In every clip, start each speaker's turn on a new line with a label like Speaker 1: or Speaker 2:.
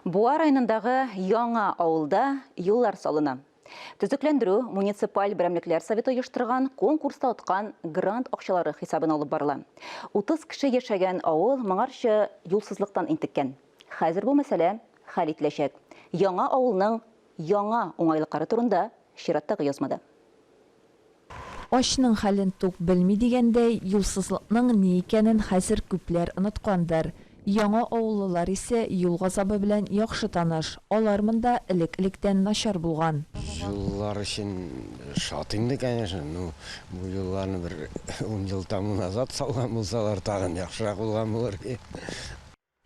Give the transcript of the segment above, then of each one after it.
Speaker 1: Буа районындағы яңа ауылда юллар салына. Түзіклендіру муниципаль біремлеклер советі ұйыштырған конкурста отқан грант ақшалары хисабын алып барыла. 30 кіші ешеген ауыл маңаршы юлсызлықтан интіккен. Хәзір бұл мәселе хәл ителәчәк. Яңа ауылның яңа оңайлықлары турында шираттағы язмада.
Speaker 2: Ашның хәлен тук белми дигәндәй, юлсызлыкның ни икәнен хәзер күпләр оныткандыр. Яңа авыллылар исә юл газабы белән яхшы таныш. Алар монда элек-электән начар булган.
Speaker 3: Юллар өчен шат инде, конечно. Бу юлларны бер 10 ел тому назад салган булсалар, тагын яхшырак булган булыр.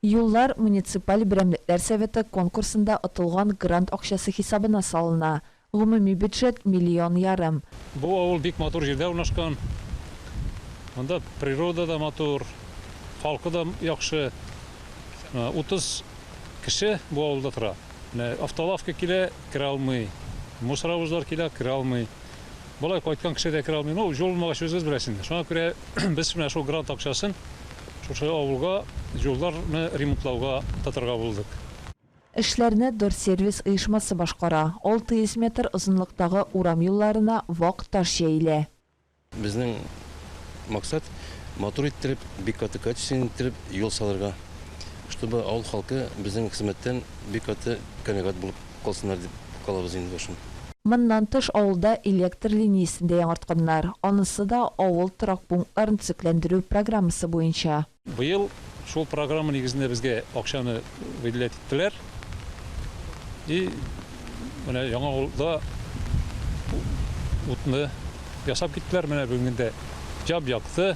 Speaker 2: Юллар муниципаль берәмлекләр советы конкурсында отылган грант акчасы хисабына салына. Гомуми бюджет $1,5 миллион.
Speaker 4: Бу авыл бик матур җирдә урнашкан. Анда природа да матур, халкы да яхшы. 30 кеше бу авылда тора. Автолавка килә, кирә алмый. Мусоровозлар килә, кирә алмый. Болай кайткан кеше дә кирә алмый. Ну, жол булмагач үзегез беләсез. Шуңа күрә без менә шул грант акчасын шушы авылга жолларны ремонтлауга татырга булдык.
Speaker 2: Эшләрне Дорсервис оешмасы башкара. 600 метр озынлыктагы урам юлларына вак таш җәелә.
Speaker 5: Безнең максат матур иттереп, бик качественно иттереп юл салырга, чтобы авыл халкы безнең хезмәттән бик канәгать булып калсыннар дип калабыз инде башын.
Speaker 2: Моннан тыш авылда электр линиясен дә яңартканнар. Анысы да авыл торак пунктларын төзекләндерү программасы буенча.
Speaker 4: Быел шул программа нигезендә безгә акчаны выделять иттеләр. И менә яңа авылда утны ясап киттеләр. Менә бүгенгә җаб якты.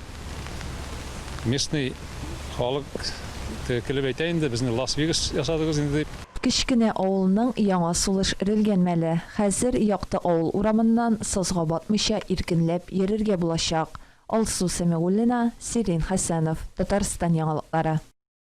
Speaker 4: Местный халык килеп әйтә инде, безне Лас-Вегас ясадыгыз инде дип.
Speaker 2: Кечкенә авылның яңа сулыш өрелгән мәле. Хәзер якты авыл урамыннан сызга батмыйча иркенләп йөрергә булачак. Алсу Сәмигуллина, Сирин Хәсәнов, Татарстан яңалыклары.